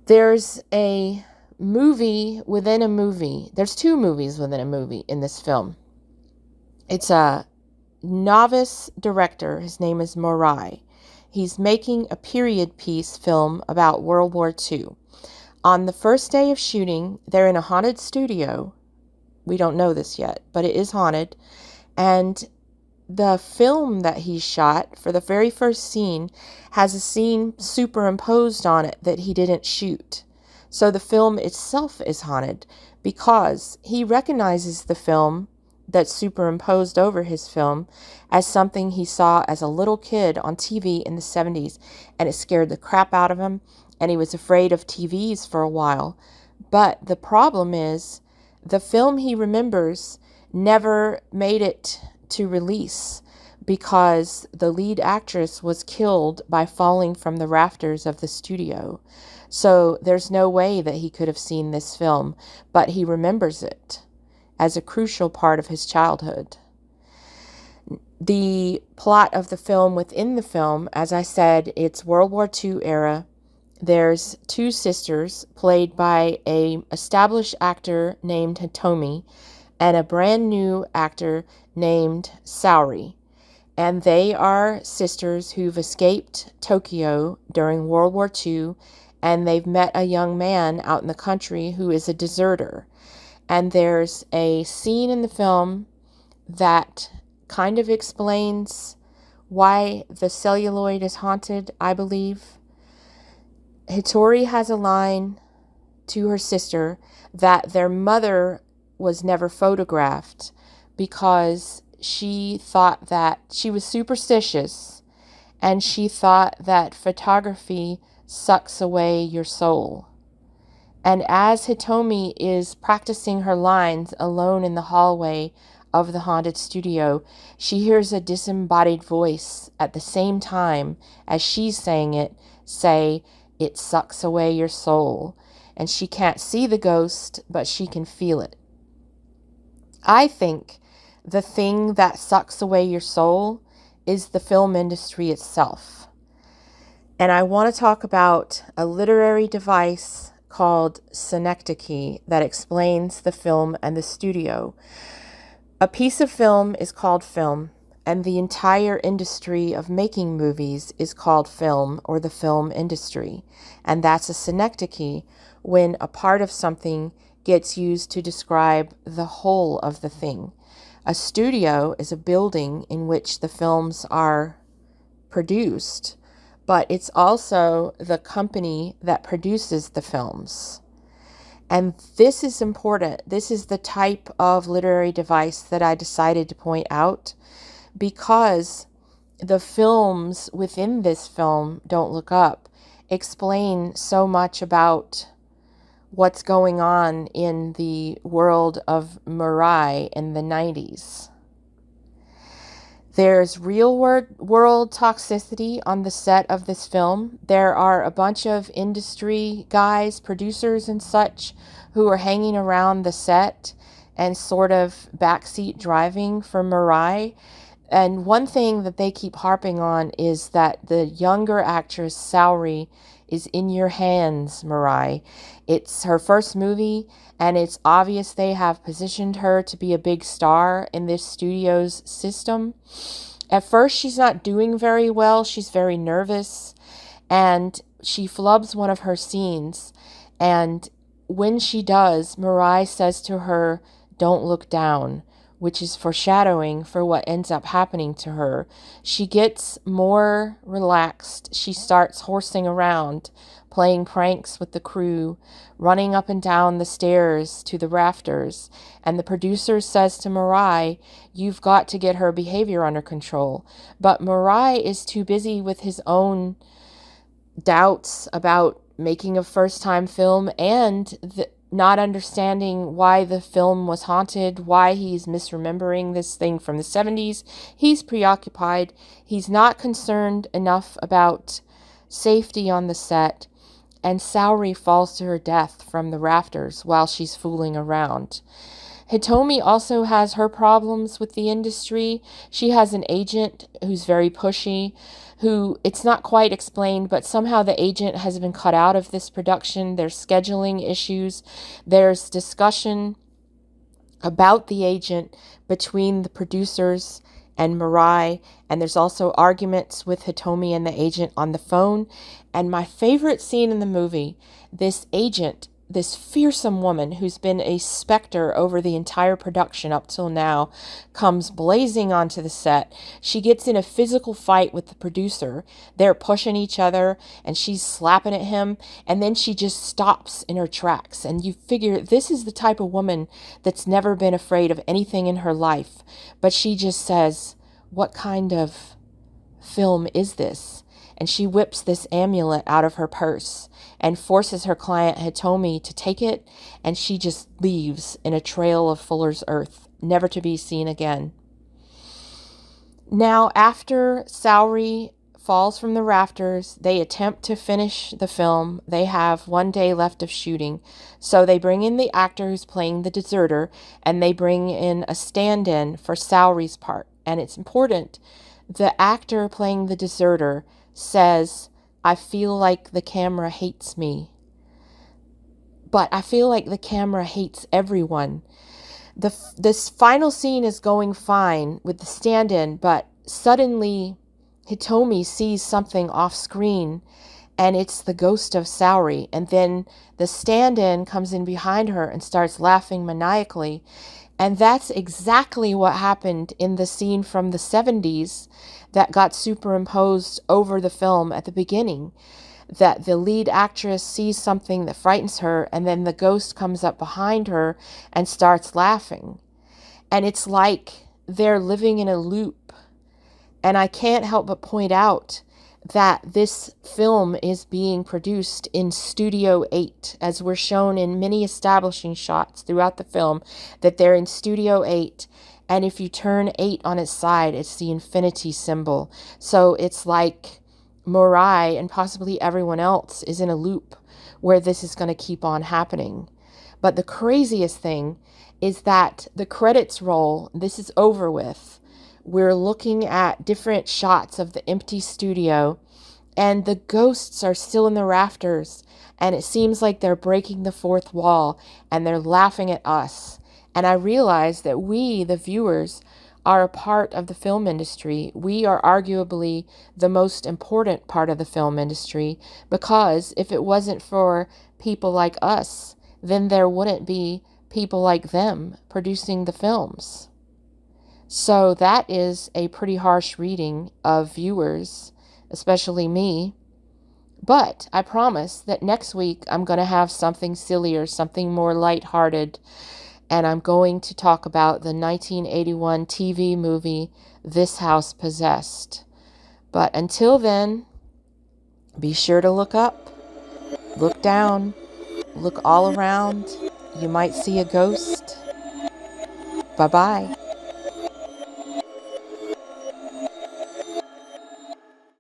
There's a movie within a movie. There's two movies within a movie in this film. It's a novice director. His name is Morai. He's making a period piece film about World War II. On the first day of shooting, they're in a haunted studio. We don't know this yet, but it is haunted. And the film that he shot for the very first scene has a scene superimposed on it that he didn't shoot. So the film itself is haunted because he recognizes the film that's superimposed over his film as something he saw as a little kid on TV in the 70s, and it scared the crap out of him, and he was afraid of TVs for a while. But the problem is, the film he remembers never made it to release because the lead actress was killed by falling from the rafters of the studio. So there's no way that he could have seen this film, but he remembers it as a crucial part of his childhood. The plot of the film within the film, as I said, it's World War II era. There's two sisters played by an established actor named Hitomi and a brand new actor named Saori. And they are sisters who've escaped Tokyo during World War II, and they've met a young man out in the country who is a deserter. And there's a scene in the film that kind of explains why the celluloid is haunted, I believe. Hitori has a line to her sister that their mother was never photographed because she thought that she was superstitious, and she thought that photography sucks away your soul. And as Hitomi is practicing her lines alone in the hallway of the haunted studio, she hears a disembodied voice at the same time as she's saying it say, "It sucks away your soul." And she can't see the ghost, but she can feel it. I think the thing that sucks away your soul is the film industry itself. And I want to talk about a literary device called Synecdoche that explains the film and the studio. A piece of film is called film, and the entire industry of making movies is called film or the film industry. And that's a synecdoche when a part of something gets used to describe the whole of the thing. A studio is a building in which the films are produced, but it's also the company that produces the films. And this is important. This is the type of literary device that I decided to point out because the films within this film, Don't Look Up, explain so much about what's going on in the world of Mirai in the 90s. There's real world toxicity on the set of this film. There are a bunch of industry guys, producers and such, who are hanging around the set and sort of backseat driving for Mirai. And one thing that they keep harping on is that the younger actress, Saori, is in your hands, Mirai. It's her first movie, and it's obvious they have positioned her to be a big star in this studio's system. At first, she's not doing very well. She's very nervous, and she flubs one of her scenes. And when she does, Mirai says to her, "Don't look down," which is foreshadowing for what ends up happening to her. She gets more relaxed. She starts horsing around, playing pranks with the crew, running up and down the stairs to the rafters. And the producer says to Mirai, "You've got to get her behavior under control." But Mirai is too busy with his own doubts about making a first-time film and not understanding why the film was haunted, why he's misremembering this thing from the 70s. He's preoccupied. He's not concerned enough about safety on the set. And Saori falls to her death from the rafters while she's fooling around. Hitomi also has her problems with the industry. She has an agent who's very pushy, who it's not quite explained, but somehow the agent has been cut out of this production. There's scheduling issues. There's discussion about the agent between the producers and Mirai, and there's also arguments with Hitomi and the agent on the phone. And my favorite scene in the movie, this agent, this fearsome woman who's been a specter over the entire production up till now, comes blazing onto the set. She gets in a physical fight with the producer. They're pushing each other and she's slapping at him, and then she just stops in her tracks. And you figure this is the type of woman that's never been afraid of anything in her life. But she just says, "What kind of film is this?" And she whips this amulet out of her purse and forces her client Hitomi to take it, and she just leaves in a trail of fuller's earth, never to be seen again. Now, after Saori falls from the rafters, they attempt to finish the film. They have 1 day left of shooting. So they bring in the actor who's playing the deserter, and they bring in a stand-in for Saori's part. And it's important. The actor playing the deserter says, "I feel like the camera hates me. But I feel like the camera hates everyone." This final scene is going fine with the stand-in, but suddenly Hitomi sees something off screen, and it's the ghost of Saori. And then the stand-in comes in behind her and starts laughing maniacally. And that's exactly what happened in the scene from the 70s that got superimposed over the film at the beginning. That the lead actress sees something that frightens her, and then the ghost comes up behind her and starts laughing. And it's like they're living in a loop. And I can't help but point out that this film is being produced in Studio 8, as we're shown in many establishing shots throughout the film, that they're in Studio 8. And if you turn 8 on its side, it's the infinity symbol. So it's like Mirai and possibly everyone else is in a loop where this is going to keep on happening. But the craziest thing is that the credits roll, this is over with. We're looking at different shots of the empty studio, and the ghosts are still in the rafters, and it seems like they're breaking the fourth wall, and they're laughing at us. And I realize that we, the viewers, are a part of the film industry. We are arguably the most important part of the film industry, because if it wasn't for people like us, then there wouldn't be people like them producing the films. So that is a pretty harsh reading of viewers, especially me. But I promise that next week I'm going to have something sillier, something more lighthearted, and I'm going to talk about the 1981 TV movie, This House Possessed. But until then, be sure to look up, look down, look all around. You might see a ghost. Bye-bye.